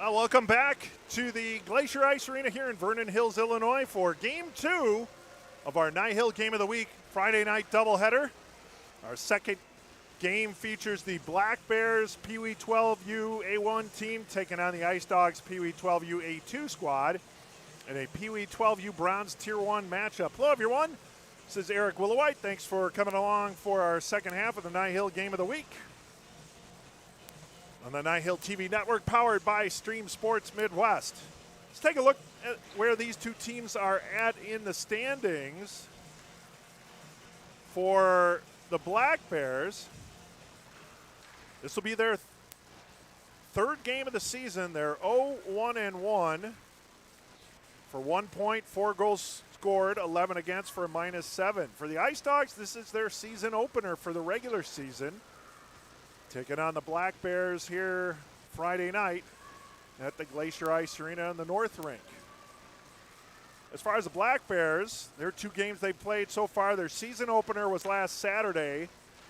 Well, welcome back to the Glacier Ice Arena here in Vernon Hills, Illinois for Game 2 of our NIHL Game of the Week Friday night doubleheader. Our second game features the Black Bears Peewee 12U A1 team taking on the Ice Dogs Peewee 12U A2 squad in a Peewee 12U Bronze Tier 1 matchup. Hello, everyone. This is Eric Willowhite. Thanks for coming along for our second half of the NIHL Game of the Week on the NIHL TV network, powered by Stream Sports Midwest. Let's take a look at where these two teams are at in the standings. For the Black Bears, this will be their third game of the season. They're 0-1-1 for 1 point, 4 goals scored, 11 against for a -7. For the Ice Dogs, this is their season opener for the regular season. Taking on the Black Bears here Friday night at the Glacier Ice Arena in the North Rink. As far as the Black Bears, their 2 games they've played so far, their season opener was last Saturday.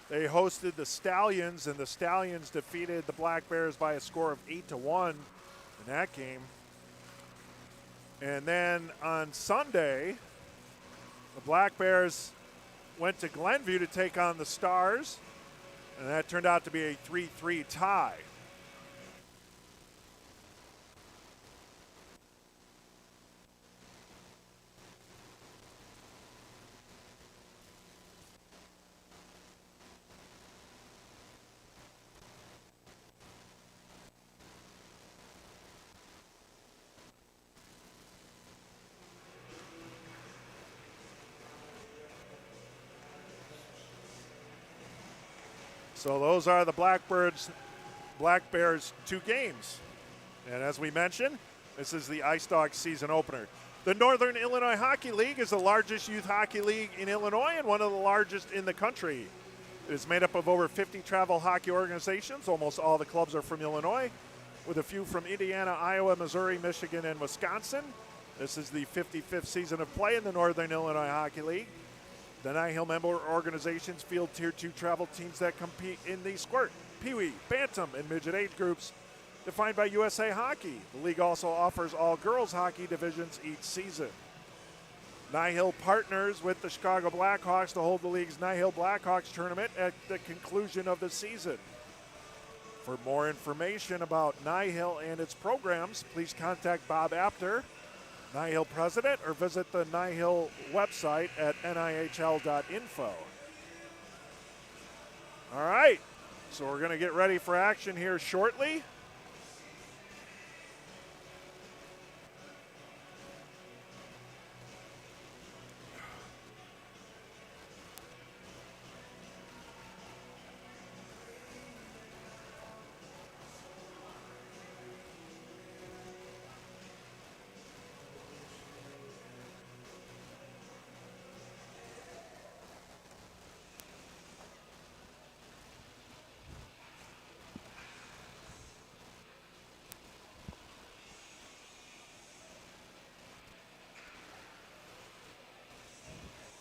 They hosted the Stallions, and the Stallions defeated the Black Bears by a score of 8-1 in that game. And then on Sunday, the Black Bears went to Glenview to take on the Stars, and that turned out to be a 3-3 tie. So those are the Black Bears 2 games. And as we mentioned, this is the Ice Dogs season opener. The Northern Illinois Hockey League is the largest youth hockey league in Illinois and one of the largest in the country. It is made up of over 50 travel hockey organizations. Almost all the clubs are from Illinois, with a few from Indiana, Iowa, Missouri, Michigan, and Wisconsin. This is the 55th season of play in the Northern Illinois Hockey League. The NIHL member organizations field Tier 2 travel teams that compete in the squirt, peewee, bantam, and midget age groups defined by USA Hockey. The league also offers all girls hockey divisions each season. NIHL partners with the Chicago Blackhawks to hold the league's NIHL Blackhawks tournament at the conclusion of the season. For more information about NIHL and its programs, please contact Bob Apter, NIHL president, or visit the NIHL website at NIHL.info. All right, so we're going to get ready for action here shortly.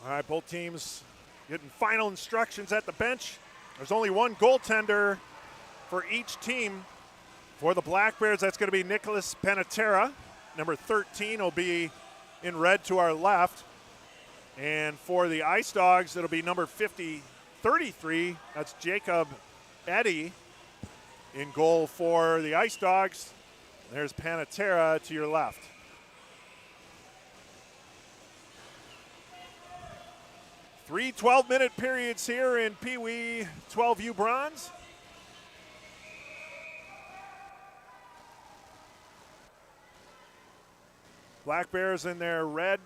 All right, both teams getting final instructions at the bench. There's only one goaltender for each team. For the Black Bears, that's going to be Nicholas Panetera. Number 13 will be in red to our left. And for the Ice Dogs, it'll be number 33. That's Jacob Eddy in goal for the Ice Dogs. There's Panetera to your left. 3 12-minute periods here in Peewee 12U Bronze. Black Bears in their red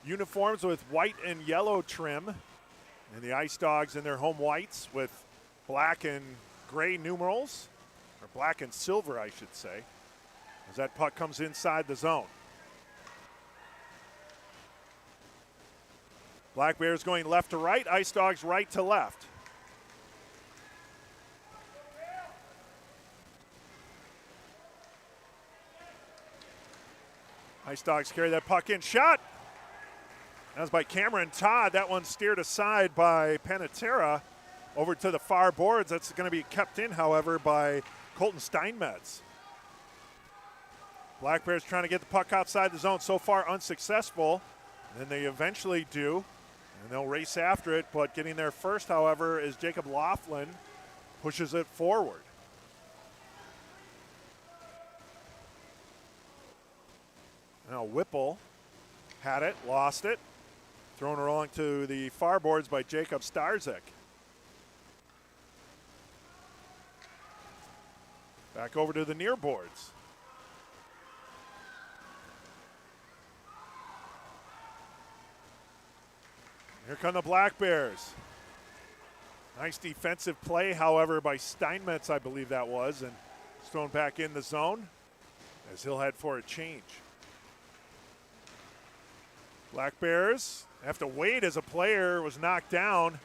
uniforms with white and yellow trim. And the Ice Dogs in their home whites with black and gray numerals, or black and silver, I should say, as that puck comes inside the zone. Black Bears going left to right, Ice Dogs right to left. Ice Dogs carry that puck in. Shot! That was by Cameron Todd. That one steered aside by Panetera over to the far boards. That's going to be kept in, however, by Colton Steinmetz. Black Bears trying to get the puck outside the zone. So far unsuccessful. And they eventually do. And they'll race after it. But getting there first, however, is Jacob Laughlin. Pushes it forward. Now Whipple had it, lost it. Thrown along to the far boards by Jacob Starzyk. Back over to the near boards. Here come the Black Bears. Nice defensive play, however, by Steinmetz, I believe that was, and it's thrown back in the zone as he'll head for a change. Black Bears have to wait as a player was knocked down,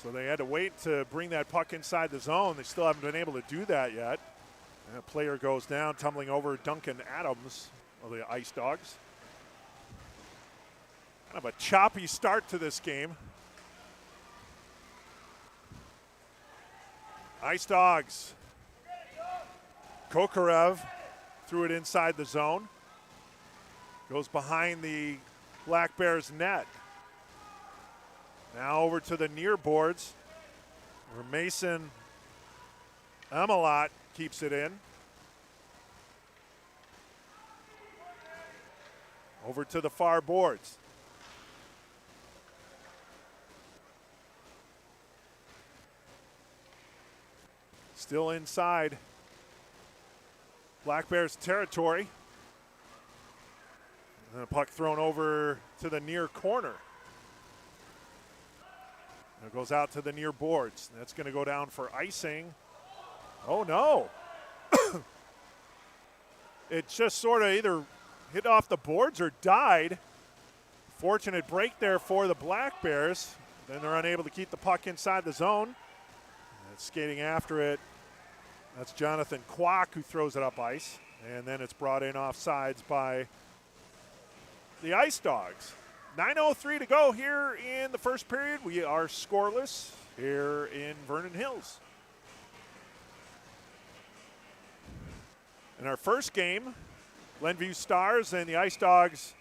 so they had to wait to bring that puck inside the zone. They still haven't been able to do that yet. And a player goes down, tumbling over Duncan Adams of the Ice Dogs. Kind of a choppy start to this game. Ice Dogs. Kokarev threw it inside the zone. Goes behind the Black Bears net. Now over to the near boards where Mason Amalot keeps it in. Over to the far boards. Still inside Black Bears territory. And a puck thrown over to the near corner. And it goes out to the near boards. That's going to go down for icing. Oh, no. It just sort of either hit off the boards or died. Fortunate break there for the Black Bears. Then they're unable to keep the puck inside the zone. And skating after it. That's Jonathan Kwok who throws it up ice. And then it's brought in off sides by the Ice Dogs. 9:03 to go here in the first period. We are scoreless here in Vernon Hills. In our first game, Glenview Stars and the Ice Dogs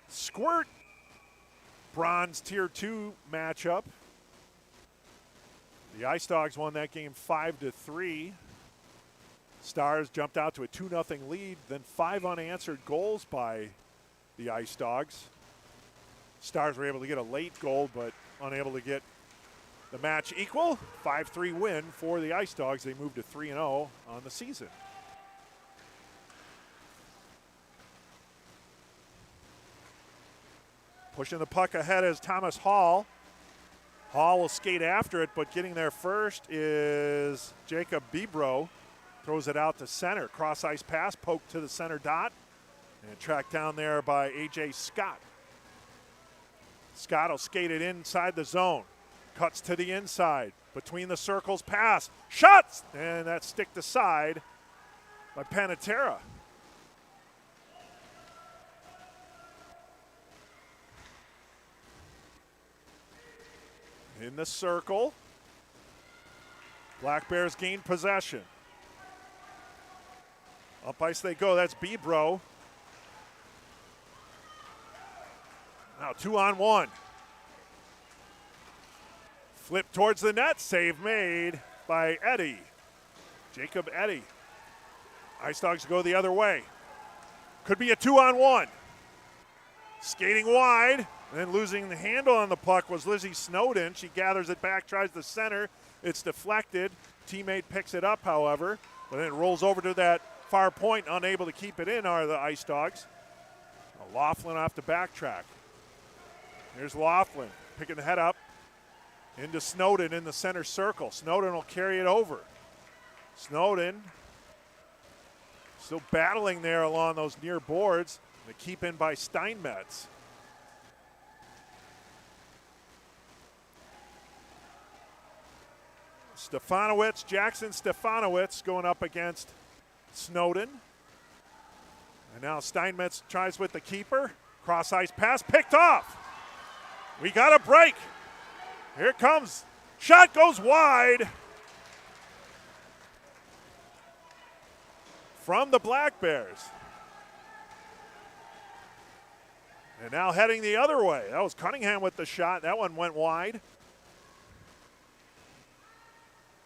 squirt bronze tier 2 matchup. The Ice Dogs won that game 5-3. Stars jumped out to a 2-0 lead, then 5 unanswered goals by the Ice Dogs. Stars were able to get a late goal, but unable to get the match equal. 5-3 win for the Ice Dogs. They moved to 3-0 on the season. Pushing the puck ahead is Thomas Hall. Hall will skate after it, but getting there first is Jacob Bibro. Throws it out to center. Cross ice pass, poked to the center dot. And tracked down there by A.J. Scott. Scott will skate it inside the zone. Cuts to the inside. Between the circles, pass. Shots! And that's sticked aside by Panetera. In the circle. Black Bears gain possession. Up ice they go. That's Bibro. Now 2-on-1. Flip towards the net. Save made by Eddy. Jacob Eddy. Ice Dogs go the other way. Could be a 2-on-1. Skating wide. And then losing the handle on the puck was Lizzie Snowden. She gathers it back, tries the center. It's deflected. Teammate picks it up, however. But then it rolls over to that far point. Unable to keep it in are the Ice Dogs. Laughlin off the backtrack. Here's Laughlin picking the head up into Snowden in the center circle. Snowden will carry it over. Snowden still battling there along those near boards. The keep in by Steinmetz. Jackson Stefanowicz going up against Snowden. And now Steinmetz tries with the keeper. Cross ice pass picked off. We got a break. Here it comes. Shot goes wide. From the Black Bears. And now heading the other way. That was Cunningham with the shot. That one went wide.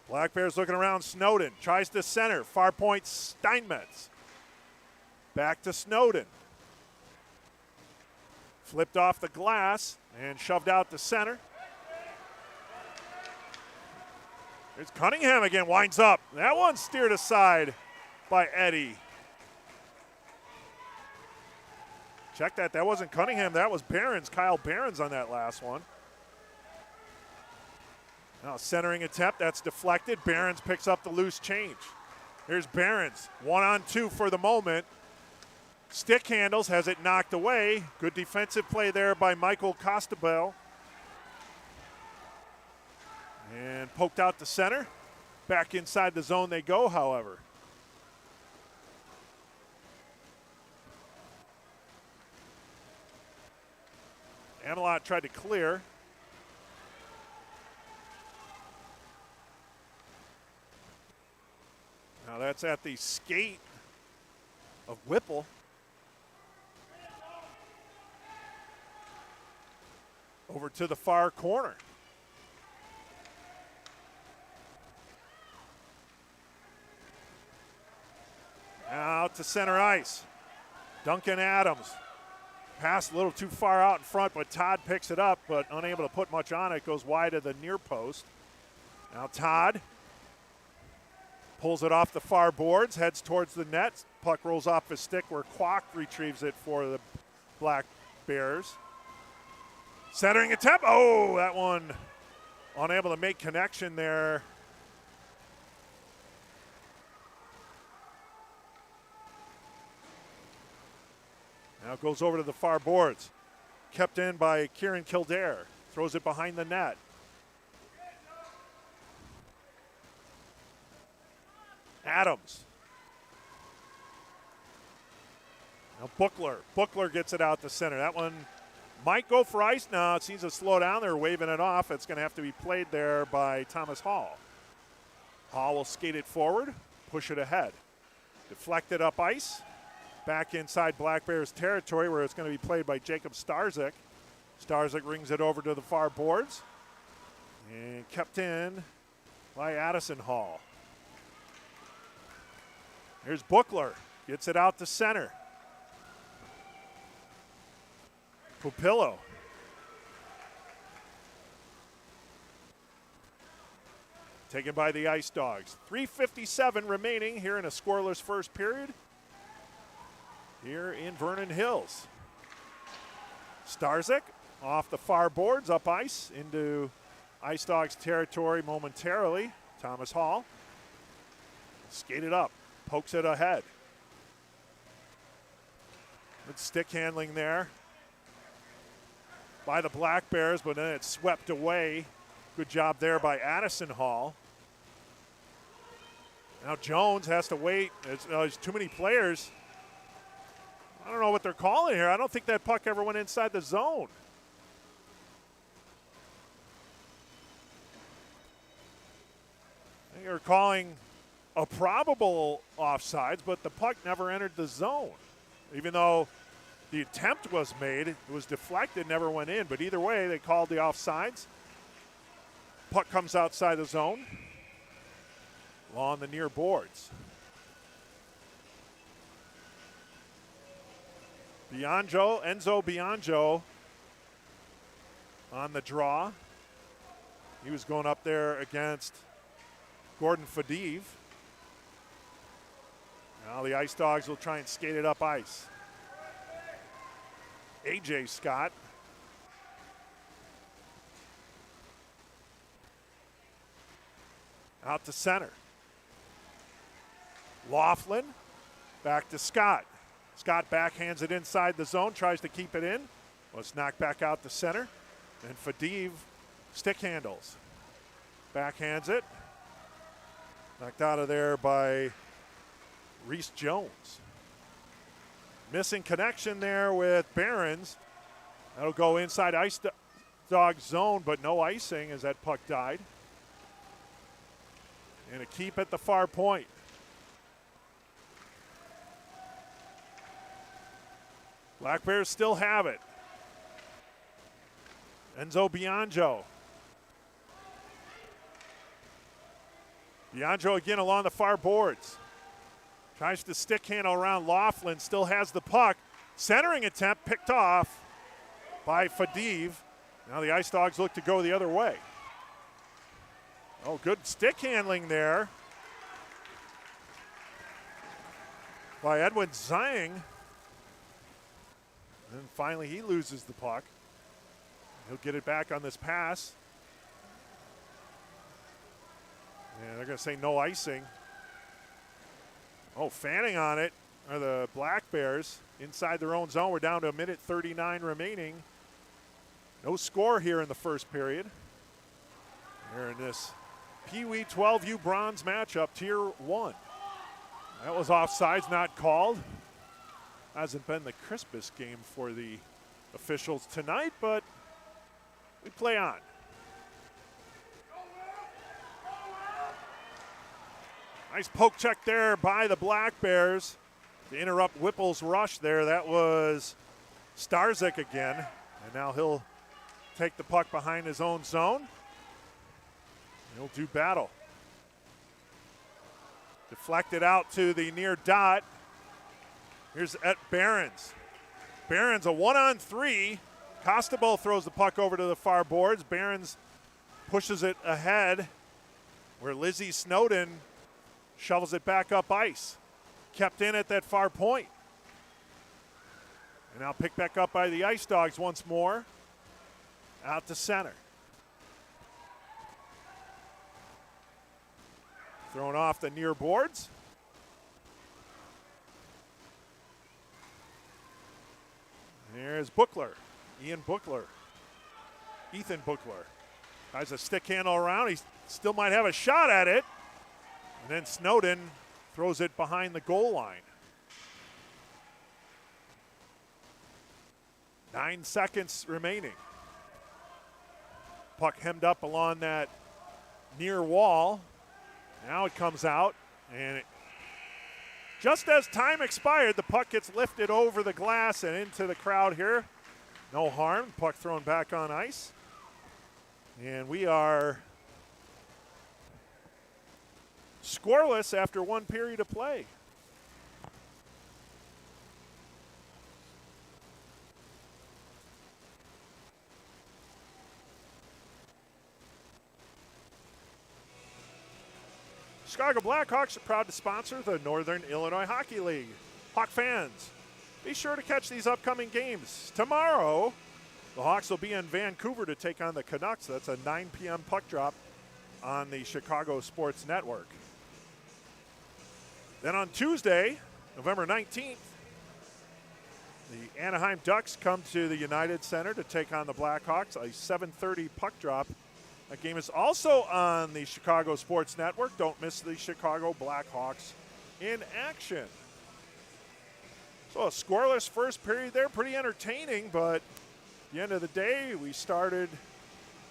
Black Bears looking around. Snowden tries to center. Far point Steinmetz. Back to Snowden. Flipped off the glass and shoved out to center. There's Cunningham again, winds up. That one steered aside by Eddie. Check that, that wasn't Cunningham, that was Behrens, Kyle Behrens on that last one. Now centering attempt, that's deflected. Behrens picks up the loose change. Here's Behrens, 1-on-2 for the moment. Stick handles, has it knocked away. Good defensive play there by Michael Costabel. And poked out to center. Back inside the zone they go, however. Amelot tried to clear. Now that's at the skate of Whipple. Over to the far corner. Out to center ice. Duncan Adams. Pass a little too far out in front, but Todd picks it up, but unable to put much on it. Goes wide of the near post. Now Todd pulls it off the far boards, heads towards the net. Puck rolls off his stick where Kwok retrieves it for the Black Bears. Centering attempt. Oh, that one unable to make connection there. Now goes over to the far boards. Kept in by Kieran Kildare. Throws it behind the net. Adams. Now Buchler. Buchler gets it out to center. That one might go for ice now. It seems to slow down. They're waving it off. It's going to have to be played there by Thomas Hall. Hall will skate it forward, push it ahead. Deflected up ice. Back inside Black Bears territory where it's going to be played by Jacob Starzyk. Starzyk rings it over to the far boards. And kept in by Addison Hall. Here's Buchler. Gets it out to center. Pupillo. Taken by the Ice Dogs. 3:57 remaining here in a scoreless first period. Here in Vernon Hills. Starzyk off the far boards, up ice, into Ice Dogs territory momentarily. Thomas Hall skated up, pokes it ahead. Good stick handling there by the Black Bears, but then it's swept away. Good job there by Addison Hall. Now Jones has to wait. There's too many players. I don't know what they're calling here. I don't think that puck ever went inside the zone. They are calling a probable offsides, but the puck never entered the zone. Even though the attempt was made, it was deflected, never went in. But either way, they called the offsides. Puck comes outside the zone, along the near boards. Enzo Bianjo on the draw. He was going up there against Gordon Fadiv. Now the Ice Dogs will try and skate it up ice. A.J. Scott. Out to center. Laughlin back to Scott. Scott backhands it inside the zone, tries to keep it in. Well, it's knocked back out to center. And Fadiv stick handles. Backhands it. Knocked out of there by Reese Jones. Missing connection there with Behrens. That'll go inside Ice Dog zone, but no icing as that puck died. And a keep at the far point. Black Bears still have it. Enzo Bianjo. Bianjo again along the far boards. Tries to stick handle around Laughlin, still has the puck. Centering attempt picked off by Fadiv. Now the Ice Dogs look to go the other way. Oh, good stick handling there by Edwin Zhang. And finally he loses the puck. He'll get it back on this pass. And they're going to say no icing. Oh, fanning on it are the Black Bears inside their own zone. We're down to 1:39 remaining. No score here in the first period. Here in this Peewee 12U bronze matchup, Tier 1. That was offsides, not called. Hasn't been the crispest game for the officials tonight, but we play on. Nice poke check there by the Black Bears to interrupt Whipple's rush there. That was Starzyk again, and now he'll take the puck behind his own zone. He'll do battle. Deflected out to the near dot. Here's at Behrens. Behrens a 1-on-3. Costabile throws the puck over to the far boards. Behrens pushes it ahead where Lizzie Snowden shovels it back up ice. Kept in at that far point. And now picked back up by the Ice Dogs once more. Out to center. Thrown off the near boards. Here's Buchler. Ethan Buchler. Tries a stick handle around. He still might have a shot at it. And then Snowden throws it behind the goal line. 9 seconds remaining. Puck hemmed up along that near wall. Now it comes out, and just as time expired, the puck gets lifted over the glass and into the crowd here. No harm. Puck thrown back on ice. And we are scoreless after one period of play. Chicago Blackhawks are proud to sponsor the Northern Illinois Hockey League. Hawk fans, be sure to catch these upcoming games. Tomorrow, the Hawks will be in Vancouver to take on the Canucks. That's a 9 p.m. puck drop on the Chicago Sports Network. Then on Tuesday, November 19th, the Anaheim Ducks come to the United Center to take on the Blackhawks, a 7:30 puck drop. That game is also on the Chicago Sports Network. Don't miss the Chicago Blackhawks in action. So a scoreless first period there, pretty entertaining, but at the end of the day, we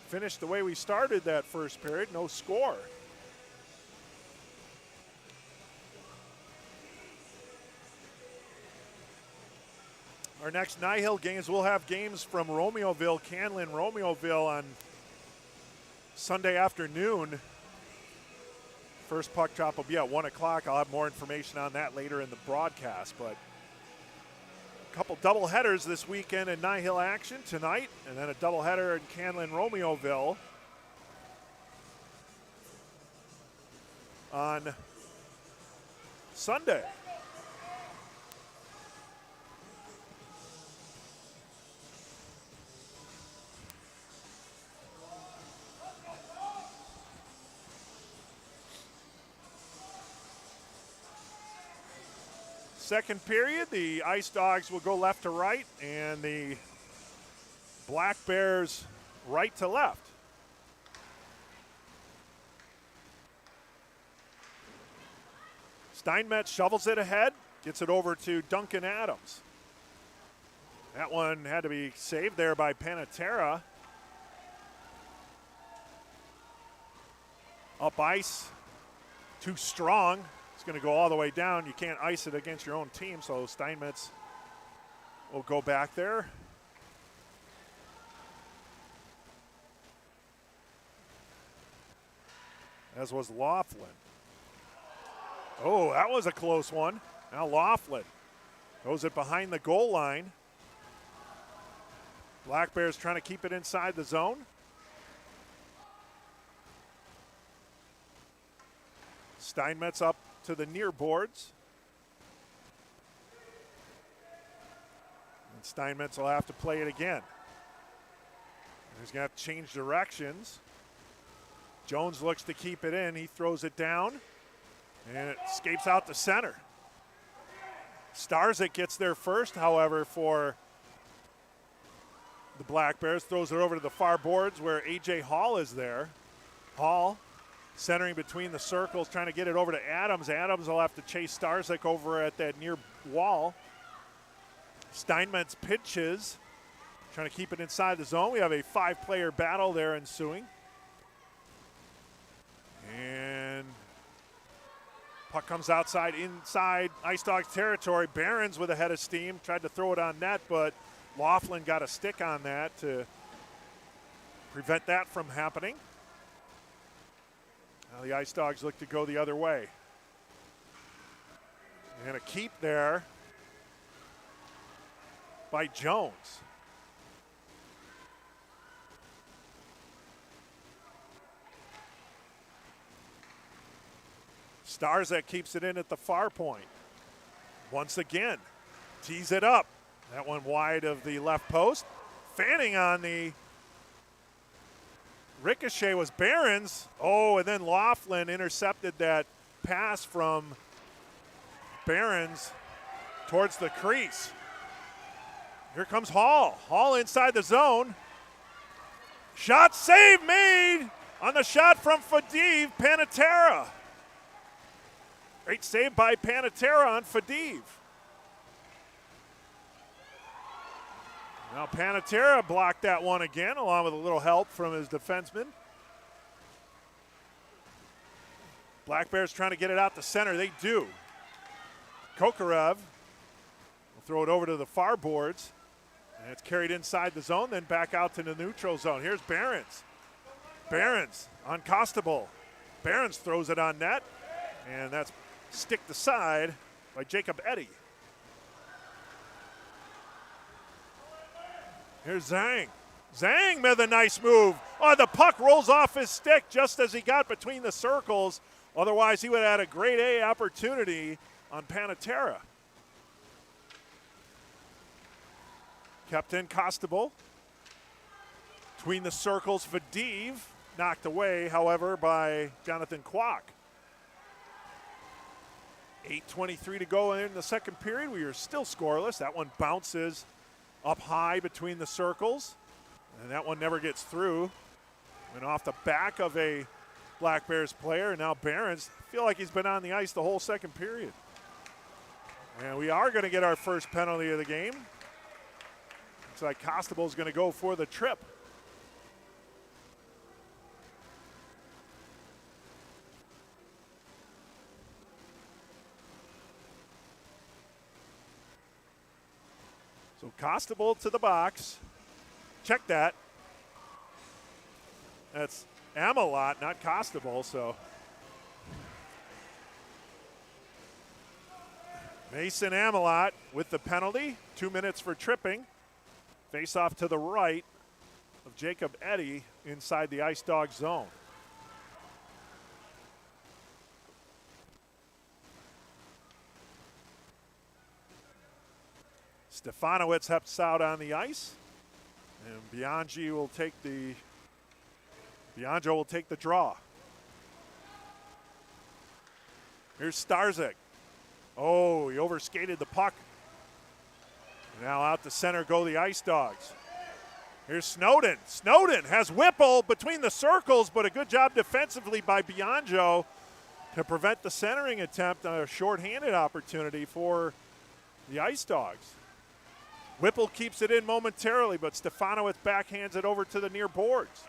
finished the way we started that first period, no score. Our next NIHL games, we'll have games from Romeoville, Canlan, Romeoville on Sunday afternoon. First puck drop will be at 1 o'clock. I'll have more information on that later in the broadcast. But a couple doubleheaders this weekend in NIHL action tonight, and then a doubleheader in Canlan, Romeoville on Sunday. Second period, the Ice Dogs will go left to right, and the Black Bears right to left. Steinmetz shovels it ahead, gets it over to Duncan Adams. That one had to be saved there by Panatera. Up ice, too strong. It's going to go all the way down. You can't ice it against your own team, so Steinmetz will go back there. as was Laughlin. Oh, that was a close one. Now Laughlin throws it behind the goal line. Black Bears trying to keep it inside the zone. Steinmetz up to the near boards. And Steinmetz will have to play it again. He's going to have to change directions. Jones looks to keep it in. He throws it down, and it escapes out the center. Starzyk gets there first, however, for the Black Bears. Throws it over to the far boards where A.J. Hall is there. Hall centering between the circles, trying to get it over to Adams. Adams will have to chase Starzyk over at that near wall. Steinmetz pitches, trying to keep it inside the zone. We have a 5-player battle there ensuing. And puck comes outside, inside Ice Dogs territory. Barons with a head of steam, tried to throw it on net, but Laughlin got a stick on that to prevent that from happening. Now the Ice Dogs look to go the other way. And a keep there by Jones. Starzyk keeps it in at the far point. Once again, tees it up. That one wide of the left post. Fanning on the ricochet was Barons. Oh, and then Laughlin intercepted that pass from Barons towards the crease. Here comes Hall. Hall inside the zone. Shot save made on the shot from Fadiv Panatera. Great save by Panatera on Fadiv. Now Panatera blocked that one again, along with a little help from his defenseman. Black Bears trying to get it out the center. They do. Kokarev will throw it over to the far boards. And it's carried inside the zone, then back out to the neutral zone. Here's Barons. Barons on Costable. Barons throws it on net, and that's sticked aside by Jacob Eddy. Here's Zhang. Zhang made a nice move. Oh, the puck rolls off his stick just as he got between the circles. Otherwise, he would have had a grade A opportunity on Panatera. Kept in Costable. Between the circles, Fadiv knocked away, however, by Jonathan Kwok. 8:23 to go in the second period. We are still scoreless. That one bounces up high between the circles, and that one never gets through. Went off the back of a Black Bears player. Now Barons, feel like he's been on the ice the whole second period. And we are going to get our first penalty of the game. Looks like Costable's going to go for the trip. So Costable to the box. Check that. That's Amelot, not Costable, so. Mason Amelot with the penalty. 2 minutes for tripping. Face off to the right of Jacob Eddy inside the Ice Dog zone. Stefanowicz helps out on the ice, and Bianchi will take the draw. Here's Starzyk. Oh, he overskated the puck. Now out to center go the Ice Dogs. Here's Snowden. Snowden has Whipple between the circles, but a good job defensively by Bianjo to prevent the centering attempt, a shorthanded opportunity for the Ice Dogs. Whipple keeps it in momentarily, but Stefanowicz backhands it over to the near boards.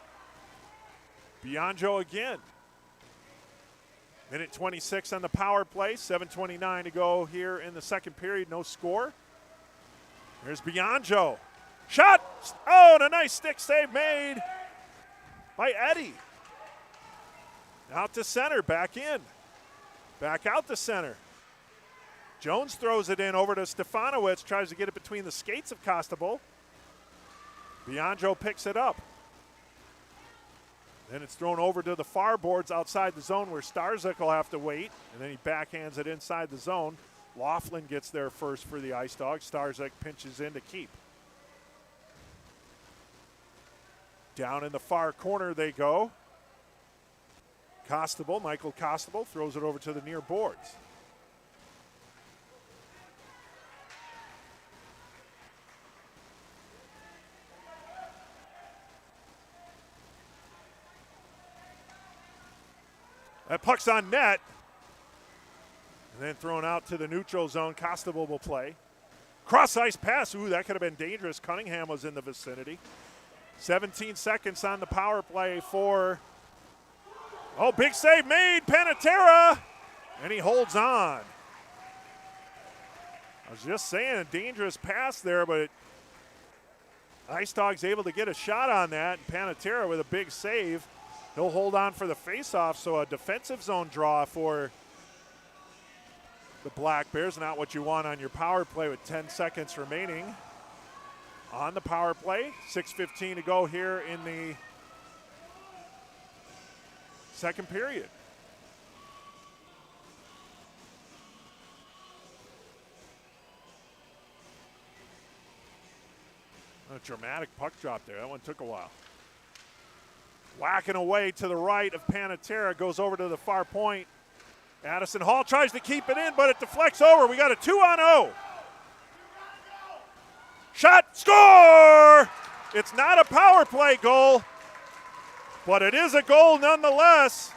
Bianjo again. Minute 26 on the power play, 7:29 to go here in the second period, no score. Here's Bianjo. Shot! Oh, and a nice stick save made by Eddy. Out to center, back in. Back out to center. Jones throws it in over to Stefanowicz, tries to get it between the skates of Costabile. Bianjo picks it up. Then it's thrown over to the far boards outside the zone where Starzyk will have to wait, and then he backhands it inside the zone. Laughlin gets there first for the Ice Dogs. Starzyk pinches in to keep. Down in the far corner they go. Costabile, Michael Costabile, throws it over to the near boards. That puck's on net. And then thrown out to the neutral zone. Costabile will play. Cross-ice pass. Ooh, that could have been dangerous. Cunningham was in the vicinity. 17 seconds on the power play for... Oh, big save made. Panetera. And he holds on. I was just saying, a dangerous pass there, but Ice Dogs able to get a shot on that. Panetera with a big save. He'll hold on for the faceoff, so a defensive zone draw for the Black Bears. Not what you want on your power play with 10 seconds remaining. On the power play, 6:15 to go here in the second period. A dramatic puck drop there. That one took a while. Whacking away to the right of Panetera, goes over to the far point. Addison Hall tries to keep it in, but it deflects over. We got a 2-on-0. Shot, score! It's not a power play goal, but it is a goal nonetheless,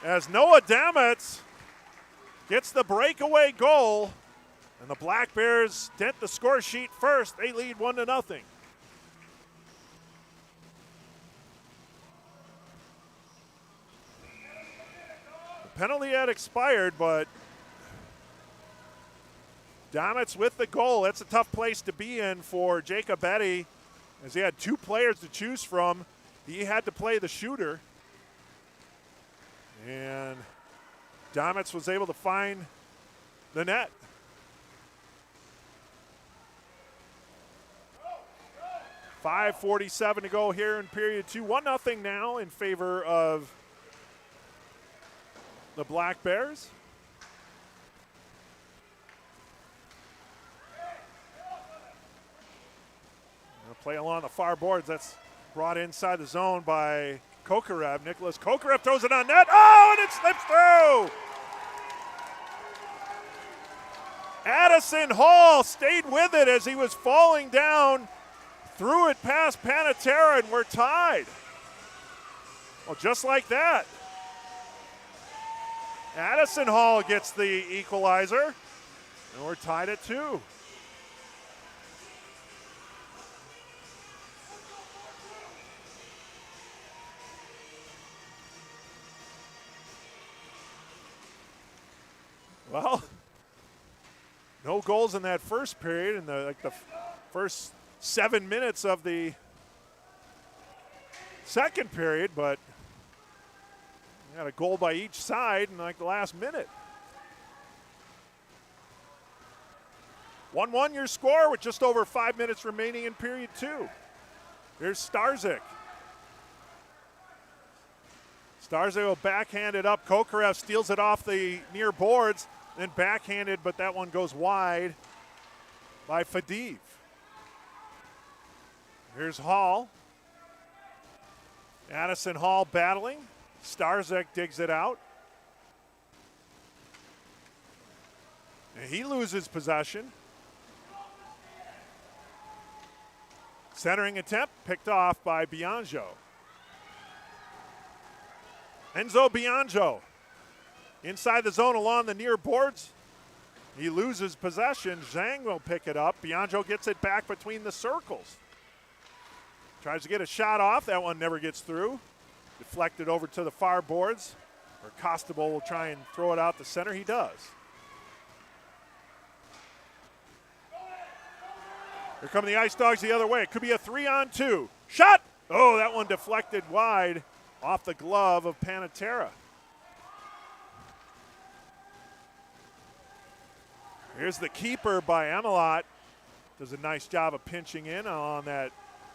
as Noah Dametz gets the breakaway goal, and the Black Bears dent the score sheet first. They lead 1-0. The penalty had expired, but Dametz with the goal. That's a tough place to be in for Jacob Eddy, as he had two players to choose from. He had to play the shooter, and Dametz was able to find the net. .5:47 to go here in period two. 1-0 now in favor of the Black Bears. Play along the far boards. That's brought inside the zone by Kokarev. Nicholas Kokarev throws it on net. Oh, and it slips through. Addison Hall stayed with it as he was falling down. Threw it past Panetera, and we're tied. Well, just like that. Addison Hall gets the equalizer, and we're tied at 2. Well, no goals in that first period, in the first 7 minutes of the second period, but we got a goal by each side in like the last minute. 1-1 your score with just over 5 minutes remaining in period 2. Here's Starzyk. Starzyk will backhand it up. Kokarev steals it off the near boards, then backhanded, but that one goes wide by Fadiv. Here's Hall. Addison Hall battling. Starzyk digs it out. And he loses possession. Centering attempt picked off by Bianjo. Enzo Bianjo inside the zone along the near boards. He loses possession. Zhang will pick it up. Bianjo gets it back between the circles. Tries to get a shot off. That one never gets through. Deflected over to the far boards. Or Costabile will try and throw it out the center. He does. Here come the Ice Dogs the other way. It could be a 3-on-2. Shot! Oh, that one deflected wide. off the glove of Panettiere. Here's the keeper by Amelot. Does a nice job of pinching in on that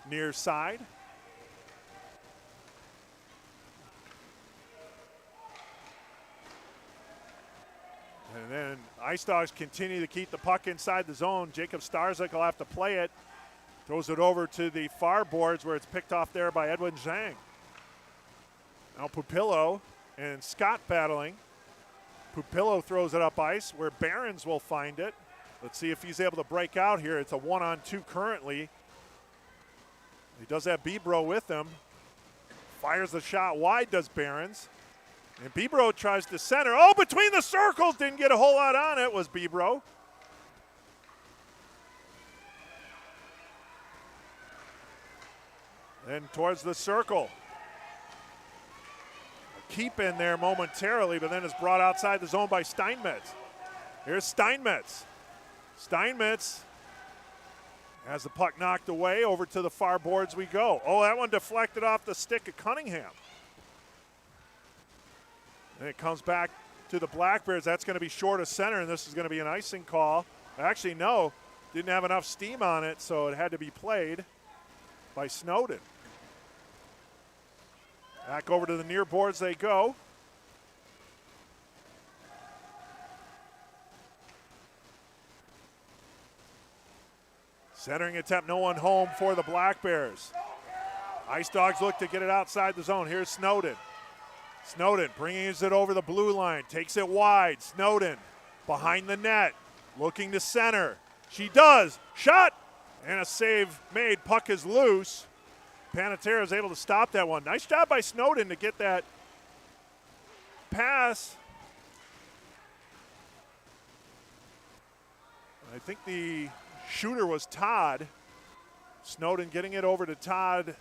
near side. And then Ice Dogs continue to keep the puck inside the zone. Jacob Starzyk will have to play it. Throws it over to the far boards where it's picked off there by Edwin Zhang. Now Pupillo and Scott battling. Pupillo throws it up ice where Behrens will find it. Let's see if he's able to break out here. It's a 1-on-2 currently. He does have Bebro with him. Fires the shot wide, does Behrens. And Bebro tries to center. Oh, between the circles, didn't get a whole lot on it, was Bebro. Then towards the circle. A keep in there momentarily, but then is brought outside the zone by Steinmetz. Here's Steinmetz. Steinmetz has the puck knocked away. Over to the far boards we go. Oh, that one deflected off the stick of Cunningham. And it comes back to the Blackbears. That's going to be short of center, and this is going to be an icing call. Actually, no, didn't have enough steam on it, so it had to be played by Snowden. Back over to the near boards they go. Centering attempt, no one home for the Blackbears. Ice Dogs look to get it outside the zone. Here's Snowden. Snowden bringing it over the blue line, takes it wide. Snowden behind the net, looking to center. She does, shot, and a save made. Puck is loose. Panettiere is able to stop that one. Nice job by Snowden to get that pass. I think the shooter was Todd. Snowden getting it over to Todd.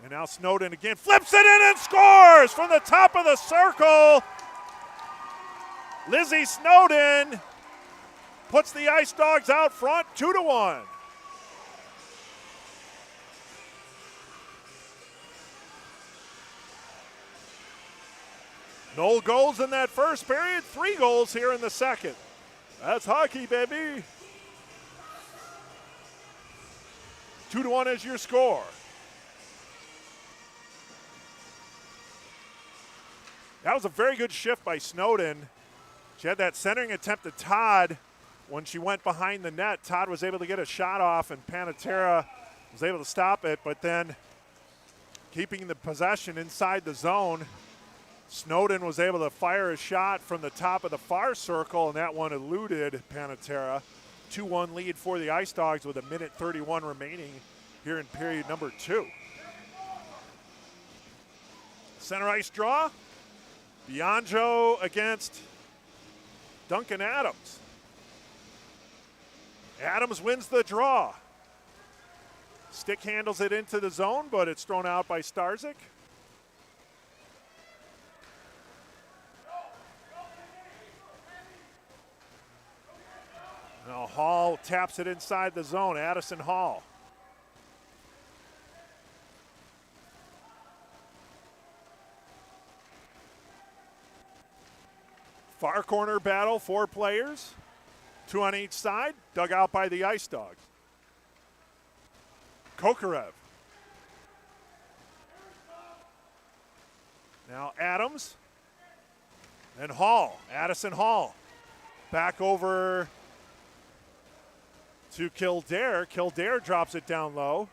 And now Snowden again flips it in and scores from the top of the circle. Lizzie Snowden puts the Ice Dogs out front 2-1. No goals in that first period, 3 goals here in the second. That's hockey, baby. 2-1 is your score. That was a very good shift by Snowden. She had that centering attempt to Todd when she went behind the net. Todd was able to get a shot off, and Panettiere was able to stop it, but then keeping the possession inside the zone, Snowden was able to fire a shot from the top of the far circle, and that one eluded Panettiere. 2-1 lead for the Ice Dogs with 1:31 remaining here in period number 2. Center ice draw. Bianjo against Duncan Adams. Adams wins the draw. Stick handles it into the zone, but it's thrown out by Starzyk. Now Hall taps it inside the zone. Addison Hall. Far corner battle, 4 players, 2 on each side, dug out by the Ice Dogs. Kokarev. Now Adams and Hall, Addison Hall. Back over to Kildare. Kildare drops it down low.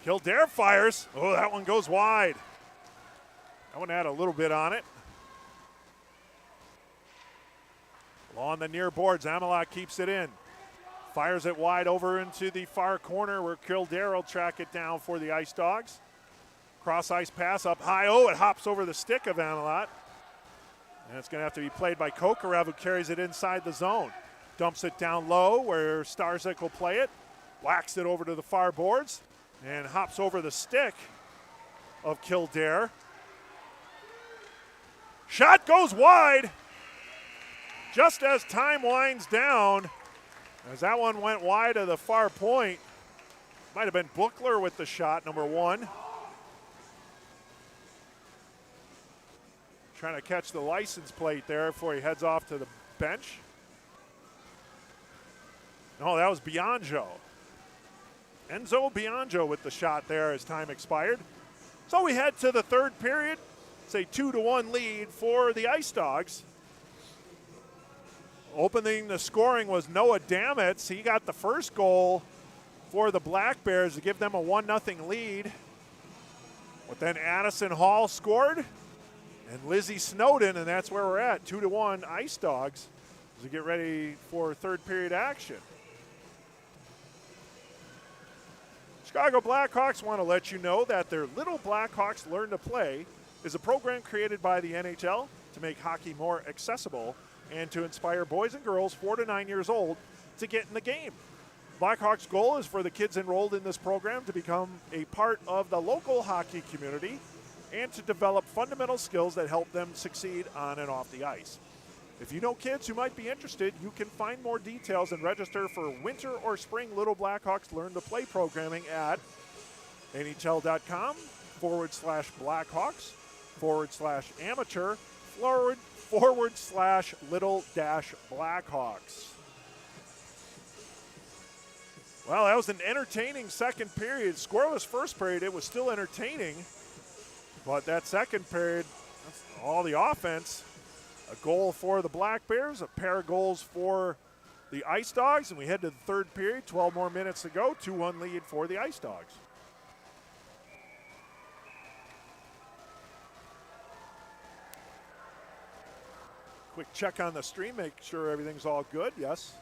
Kildare fires. Oh, that one goes wide. That one had a little bit on it. Along the near boards, Amelot keeps it in. Fires it wide over into the far corner where Kildare will track it down for the Ice Dogs. Cross ice pass up high. Oh, it hops over the stick of Amelot. And it's going to have to be played by Kokarev, who carries it inside the zone. Dumps it down low where Starzyk will play it. Whacks it over to the far boards. And hops over the stick of Kildare. Shot goes wide. Just as time winds down, As that one went wide of the far point, might have been Buchler with the shot, number 1. Trying to catch the license plate there before he heads off to the bench. No, that was Bianjo. Enzo Bianjo with the shot there as time expired. So we head to the third period. It's a 2-1 lead for the Ice Dogs. Opening the scoring was Noah Damitz. He got the first goal for the Black Bears to give them a 1-0 lead. But then Addison Hall scored and Lizzie Snowden, and that's where we're at. 2-1 Ice Dogs as we get ready for third period action. Chicago Blackhawks want to let you know that their Little Blackhawks Learn to Play is a program created by the NHL to make hockey more accessible and to inspire boys and girls 4 to 9 years old to get in the game. Blackhawks' goal is for the kids enrolled in this program to become a part of the local hockey community and to develop fundamental skills that help them succeed on and off the ice. If you know kids who might be interested, you can find more details and register for winter or spring Little Blackhawks Learn to Play programming at NHL.com/Blackhawks/amateur/Little-Blackhawks. Well, that was an entertaining second period. Scoreless first period, it was still entertaining. But that second period, that's all the offense. A goal for the Black Bears, a pair of goals for the Ice Dogs, and we head to the third period, 12 more minutes to go, 2-1 lead for the Ice Dogs. Quick check on the stream, make sure everything's all good. Yes.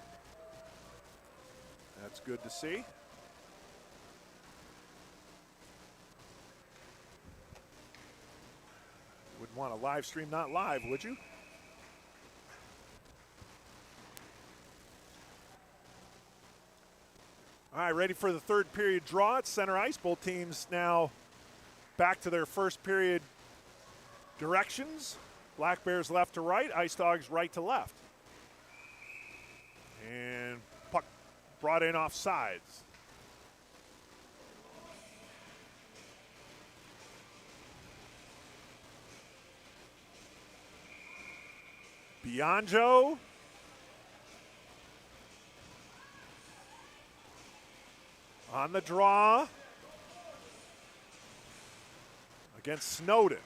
That's good to see. Wouldn't want a live stream not live, would you? All right, ready for the third period draw at center ice. Both teams now back to their first period directions. Black Bears left to right, Ice Dogs right to left. And puck brought in off sides. Bianjo. On the draw against Snowden.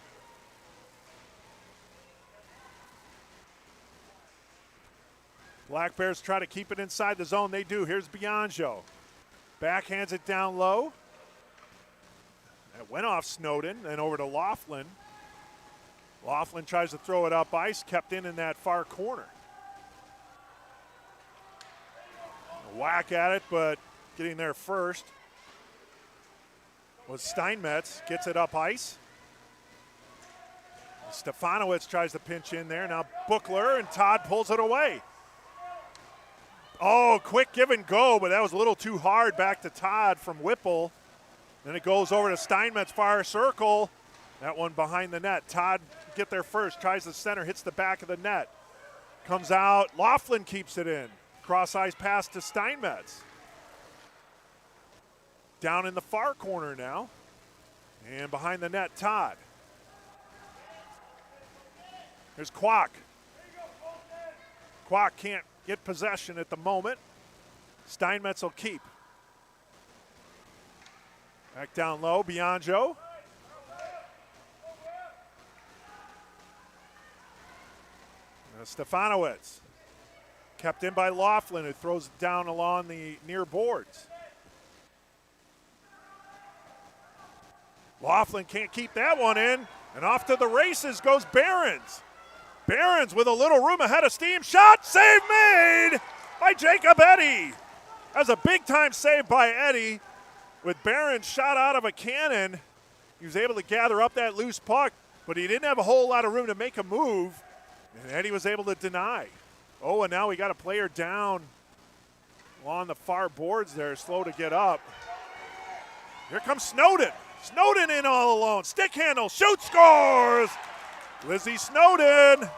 Black Bears try to keep it inside the zone. They do. Here's Bianjo. Backhands it down low. It went off Snowden and over to Laughlin. Laughlin tries to throw it up ice, kept in that far corner. A whack at it, but getting there first was Steinmetz. Gets it up ice. Stefanowicz tries to pinch in there. Now Buchler, and Todd pulls it away. Oh, quick give and go, but that was a little too hard. Back to Todd from Whipple. Then it goes over to Steinmetz, far circle. That one behind the net. Todd get there first, tries the center, hits the back of the net. Comes out, Laughlin keeps it in. Cross ice pass to Steinmetz. Down in the far corner now. And behind the net, Todd. Here's Kwok. Kwok can't get possession at the moment. Steinmetz will keep. Back down low, Bianjo. Stefanowicz. Kept in by Laughlin, who throws it down along the near boards. Laughlin can't keep that one in, and off to the races goes Behrens. Behrens with a little room ahead of steam. Shot, save made by Jacob Eddy. That's a big-time save by Eddy. With Behrens shot out of a cannon, he was able to gather up that loose puck, but he didn't have a whole lot of room to make a move, and Eddy was able to deny. Oh, and now we got a player down on the far boards there, slow to get up. Here comes Snowden. Snowden in all alone. Stick handle, shoot, scores! Lizzie Snowden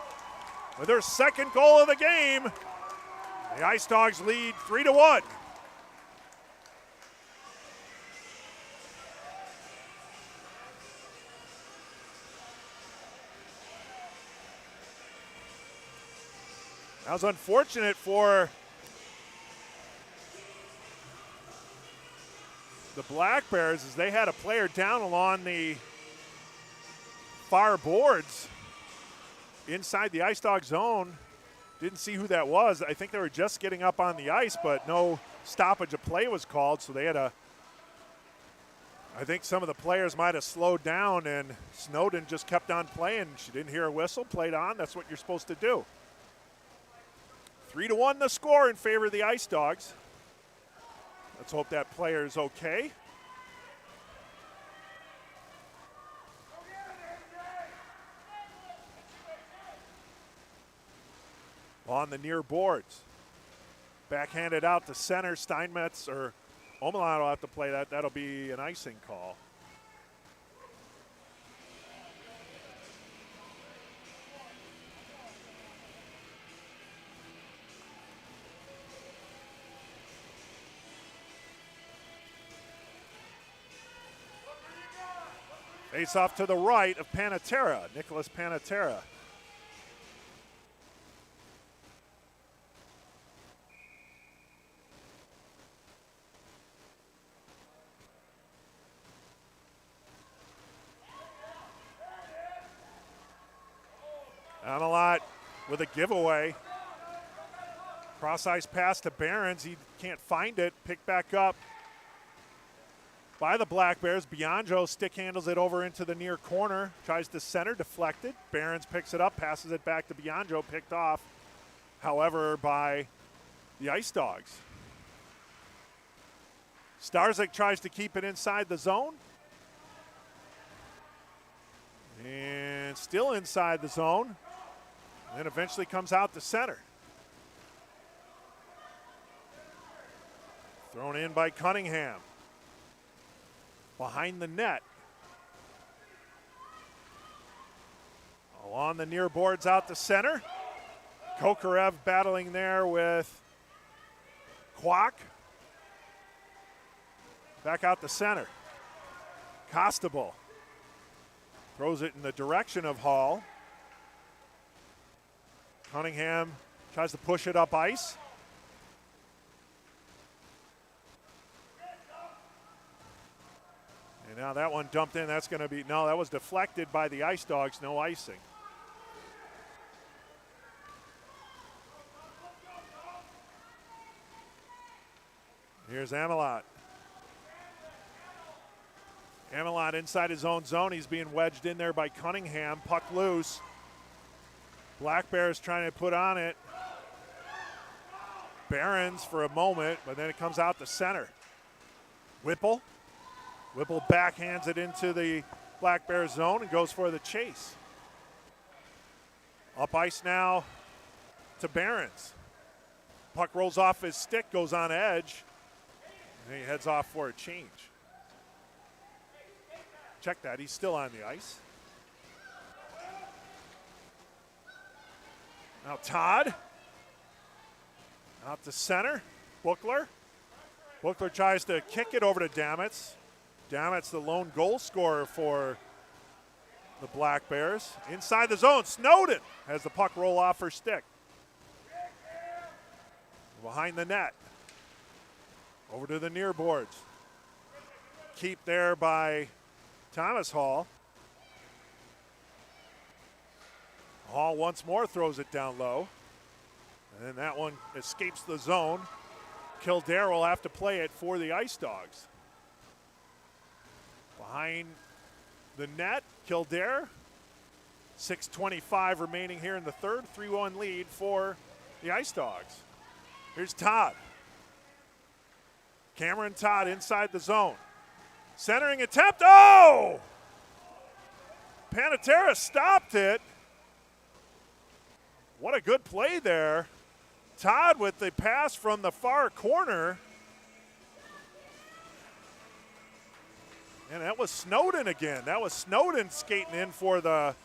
with her second goal of the game. The Ice Dogs lead 3-1. That was unfortunate for the Black Bears as they had a player down along the far boards inside the Ice Dog zone. Didn't see who that was. I think they were just getting up on the ice, but no stoppage of play was called, so they had I think some of the players might have slowed down, and Snowden just kept on playing. She didn't hear a whistle, played on. That's what you're supposed to do. 3-1 the score in favor of the Ice Dogs. Let's hope that player is okay. On the near boards. Backhanded out to center. Steinmetz or Omelon will have to play that. That'll be an icing call. Face off to the right of Panatera, Nicholas Panatera. Amelot with a giveaway. Cross ice pass to Behrens. He can't find it. Picked back up by the Black Bears. Bianjo stick handles it over into the near corner. Tries to center, deflected. Behrens picks it up, passes it back to Bianjo, picked off, however, by the Ice Dogs. Starzyk tries to keep it inside the zone. And still inside the zone. And then eventually comes out to center. Thrown in by Cunningham. Behind the net. Along the near boards out to center. Kokarev battling there with Kwok. Back out to center. Costabile throws it in the direction of Hall. Cunningham tries to push it up ice. And now that one dumped in. That's going to be, no, that was deflected by the Ice Dogs. No icing. Here's Amelot. Amelot inside his own zone. He's being wedged in there by Cunningham. Puck loose. Black Bears trying to put on it. Behrens for a moment, but then it comes out to center. Whipple. Whipple backhands it into the Black Bears zone and goes for the chase. Up ice now to Behrens. Puck rolls off his stick, goes on edge, and he heads off for a change. Check that, he's still on the ice. Now Todd. Out to center. Buchler. Buchler tries to kick it over to Damitz. Damitz, the lone goal scorer for the Black Bears. Inside the zone, Snowden has the puck roll off her stick. Behind the net. Over to the near boards. Keep there by Thomas Hall. Hall once more throws it down low. And then that one escapes the zone. Kildare will have to play it for the Ice Dogs. Behind the net, Kildare. 6:25 remaining here in the third. 3-1 lead for the Ice Dogs. Here's Todd. Cameron Todd inside the zone. Centering attempt. Oh! Panatera stopped it. What a good play there. Todd with the pass from the far corner. And that was Snowden again. That was Snowden skating in for the,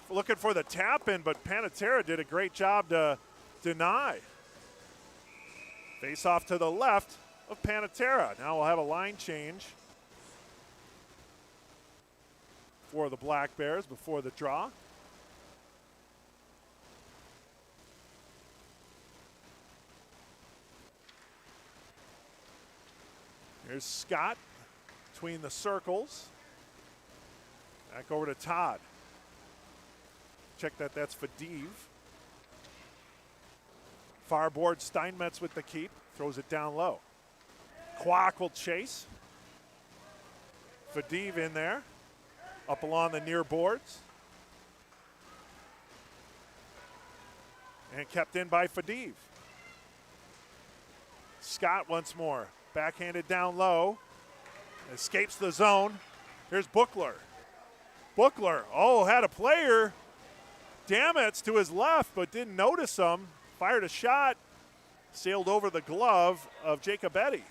looking for the tap in, but Panatera did a great job to deny. Face off to the left of Panatera. Now we'll have a line change for the Black Bears before the draw. Here's Scott between the circles. Back over to Todd. Check that, that's Fadiv. Far board, Steinmetz with the keep, throws it down low. Kwok will chase. Fadiv in there, up along the near boards. And kept in by Fadiv. Scott once more, backhanded down low. Escapes the zone. Here's Buchler. Buchler, oh, had a player. Damitz to his left, but didn't notice him. Fired a shot, sailed over the glove of Jacobetti.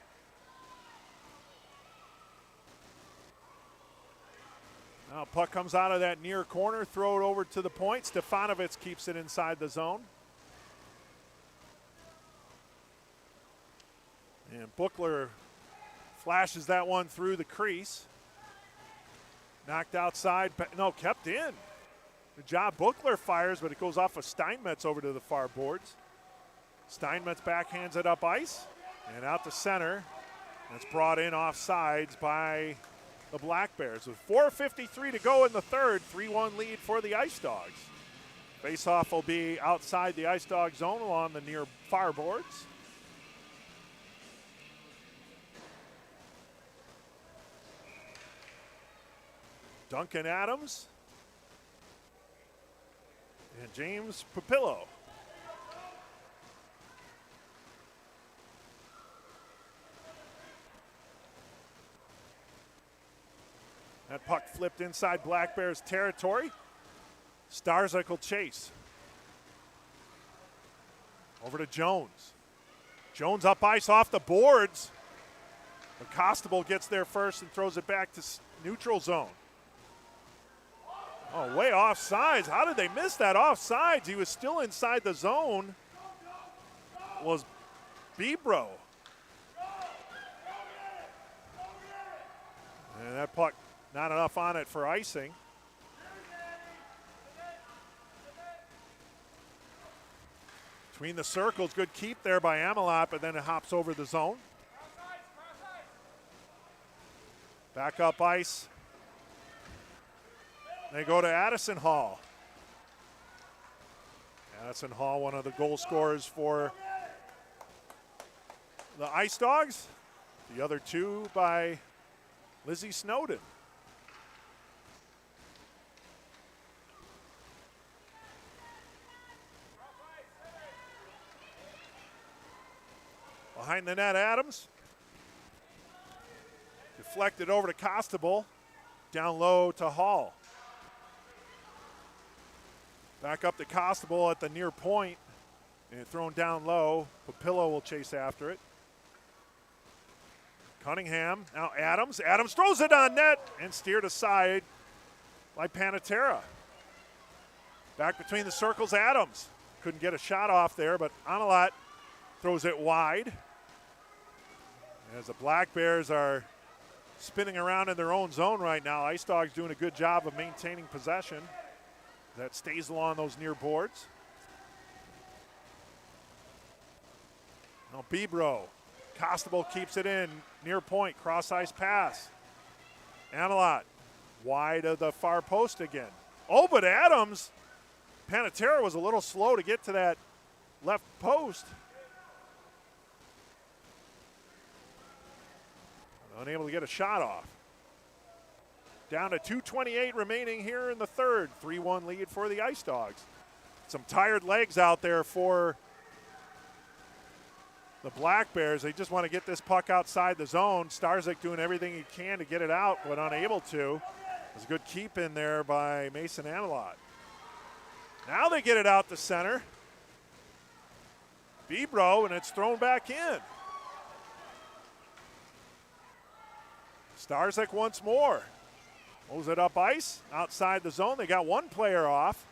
Now puck comes out of that near corner, throw it over to the point. Stefanovic keeps it inside the zone. And Buchler flashes that one through the crease. Knocked outside, no, kept in. Good job, Buchler fires, but it goes off of Steinmetz over to the far boards. Steinmetz backhands it up ice and out to center. That's brought in off sides by the Black Bears. With 4:53 to go in the third, 3-1 lead for the Ice Dogs. Face-off will be outside the Ice Dog zone along the near far boards. Duncan Adams and James Papillo. That puck flipped inside Black Bears territory. Starzyk will chase. Over to Jones. Jones up ice off the boards. But Costable gets there first and throws it back to neutral zone. Oh, way offsides. How did they miss that offsides? He was still inside the zone. Was Bebro. And that puck, not enough on it for icing. Between the circles, good keep there by Amelot, but then it hops over the zone. Back up ice. They go to Addison Hall. Addison Hall, one of the goal scorers for the Ice Dogs. The other two by Lizzie Snowden. Behind the net, Adams. Deflected over to Costable. Down low to Hall. Back up to Costable at the near point. And thrown down low. Papillo will chase after it. Cunningham, now Adams. Adams throws it on net and steered aside by Panatera. Back between the circles, Adams. Couldn't get a shot off there, but Amelot throws it wide. As the Black Bears are spinning around in their own zone right now, Ice Dogs doing a good job of maintaining possession. That stays along those near boards. Now Bebro. Costable keeps it in. Near point. Cross ice pass. Amelot. Wide of the far post again. Oh, but Adams. Panatera was a little slow to get to that left post. Unable to get a shot off. Down to 2:28 remaining here in the third. 3-1 lead for the Ice Dogs. Some tired legs out there for the Black Bears. They just want to get this puck outside the zone. Starzyk doing everything he can to get it out, but unable to. There's a good keep in there by Mason Amelot. Now they get it out to center. Bebro, and it's thrown back in. Starzyk once more. Moves it up ice, outside the zone. They got one player off.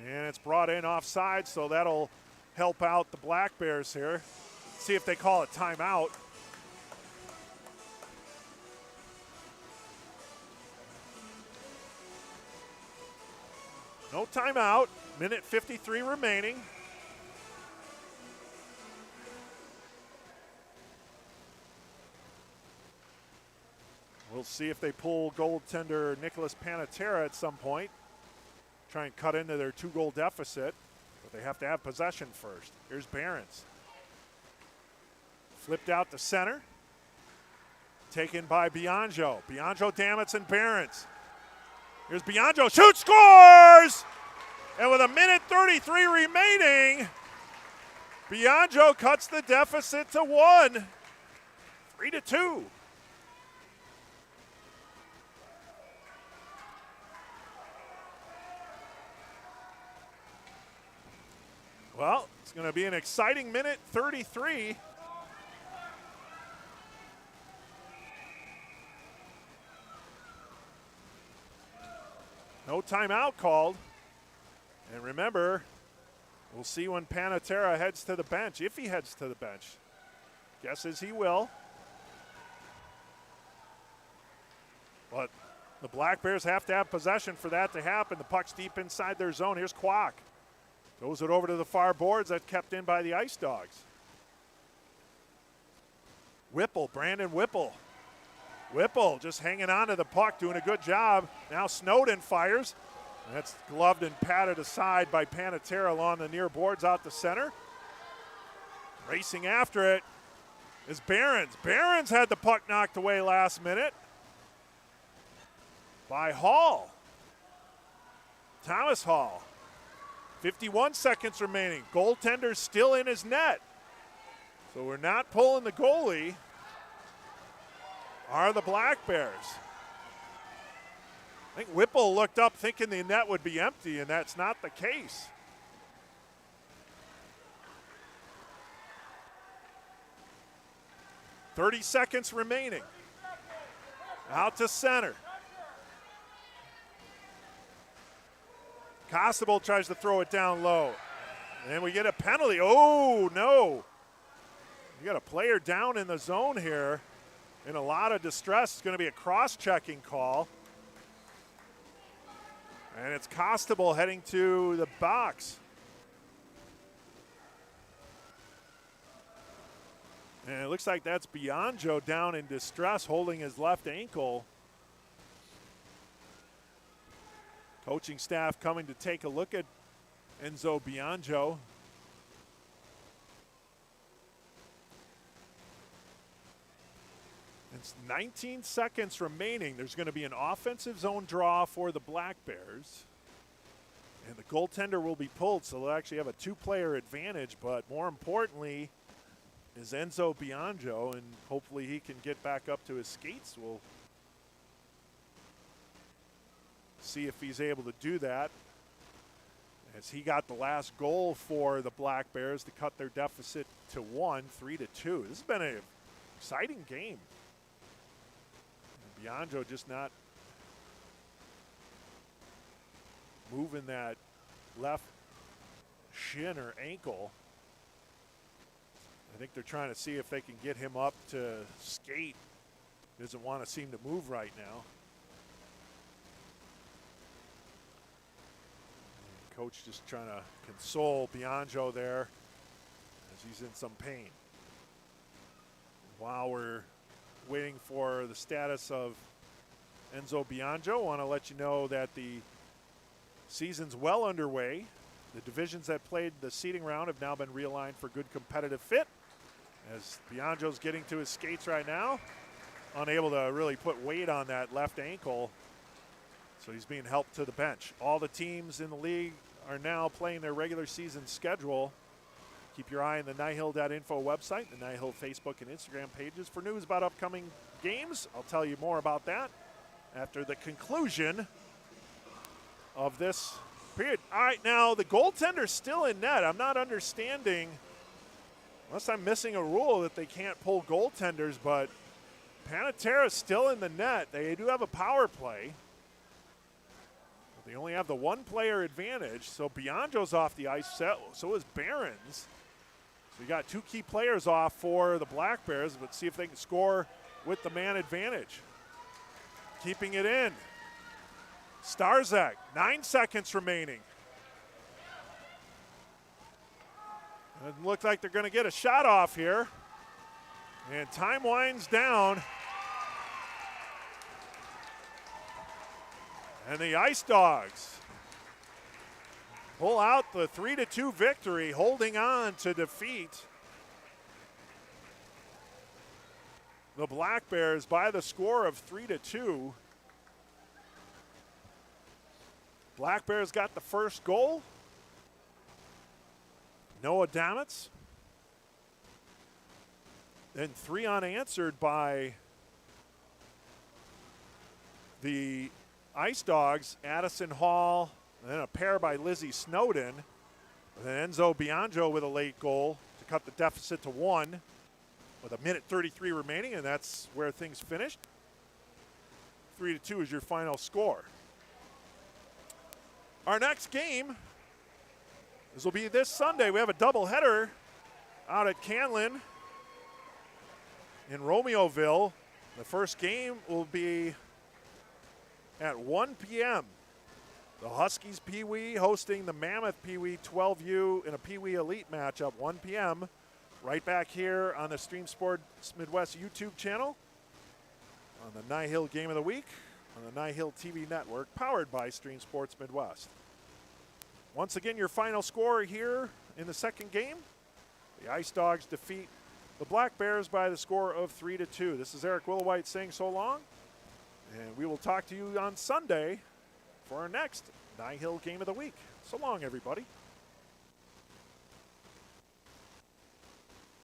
And it's brought in offside, so that'll help out the Black Bears here. See if they call a timeout. No timeout. Minute 53 remaining. We'll see if they pull goaltender Nicholas Panatera at some point. Try and cut into their 2-goal deficit, but they have to have possession first. Here's Behrens. Flipped out to center. Taken by Bianjo. Bianjo, Damitz, and Behrens. Here's Bianjo. Shoots, scores! And with a minute 33 remaining, Bianjo cuts the deficit to 1. 3-2. Well, it's going to be an exciting minute 33. No timeout called. And remember, we'll see when Panatera heads to the bench, if he heads to the bench. Guesses he will. But the Black Bears have to have possession for that to happen. The puck's deep inside their zone. Here's Kwok. Throws it over to the far boards. That's kept in by the Ice Dogs. Whipple, Brandon Whipple. Whipple just hanging on to the puck, doing a good job. Now Snowden fires. That's gloved and patted aside by Panatera along the near boards out the center. Racing after it is Behrens. Behrens had the puck knocked away last minute by Hall. Thomas Hall. 51 seconds remaining. Goaltender's still in his net. So we're not pulling the goalie. Are the Black Bears. I think Whipple looked up thinking the net would be empty, and that's not the case. .30 seconds remaining. Out to center. Costable tries to throw it down low. And we get a penalty. Oh, no. You got a player down in the zone here in a lot of distress. It's going to be a cross-checking call. And it's Costable heading to the box. And it looks like that's Bianjo down in distress, holding his left ankle. Coaching staff coming to take a look at Enzo Bianjo. It's 19 seconds remaining. There's going to be an offensive zone draw for the Black Bears. And the goaltender will be pulled, so they'll actually have a 2-player advantage. But more importantly is Enzo Bianjo, and hopefully he can get back up to his skates. We'll see if he's able to do that, as he got the last goal for the Black Bears to cut their deficit to 1, 3-2. This has been an exciting game. And Bianjo just not moving that left shin or ankle. I think they're trying to see if they can get him up to skate. Doesn't want to seem to move right now. Coach just trying to console Bianjo there as he's in some pain. While we're waiting for the status of Enzo Bianjo, I want to let you know that the season's well underway. The divisions that played the seeding round have now been realigned for good competitive fit. As Bianjo's getting to his skates right now, unable to really put weight on that left ankle. So he's being helped to the bench. All the teams in the league are now playing their regular season schedule. Keep your eye on the NIHL.info website, the NIHL Facebook and Instagram pages for news about upcoming games. I'll tell you more about that after the conclusion of this period. All right, now the goaltender's still in net. I'm not understanding, unless I'm missing a rule, that they can't pull goaltenders, but Panatera's still in the net. They do have a power play. They only have the one-player advantage, so Bianjo's off the ice, so is Barons. So you got two key players off for the Black Bears, but see if they can score with the man advantage. Keeping it in. Starzak, 9 seconds remaining. It looks like they're going to get a shot off here. And time winds down. And the Ice Dogs pull out the 3-2 victory, holding on to defeat the Black Bears by the score of 3-2. Black Bears got the first goal. Noah Damitz. Then 3 unanswered by the Ice Dogs, Addison Hall, and then a pair by Lizzie Snowden. And then Enzo Bianjo with a late goal to cut the deficit to 1 with 1:33 remaining, and that's where things finished. 3-2 is your final score. Our next game, this will be this Sunday. We have a doubleheader out at Canlin in Romeoville. The first game will be at 1 p.m. The Huskies Peewee hosting the Mammoth Peewee 12U in a Peewee Elite matchup, 1 p.m. Right back here on the Stream Sports Midwest YouTube channel on the NIHL Game of the Week on the NIHL TV network, powered by Stream Sports Midwest. Once again, your final score here in the second game. The Ice Dogs defeat the Black Bears by the score of 3-2. This is Eric Willowhite saying so long, and we will talk to you on Sunday for our next NIHL Game of the Week. So long, everybody.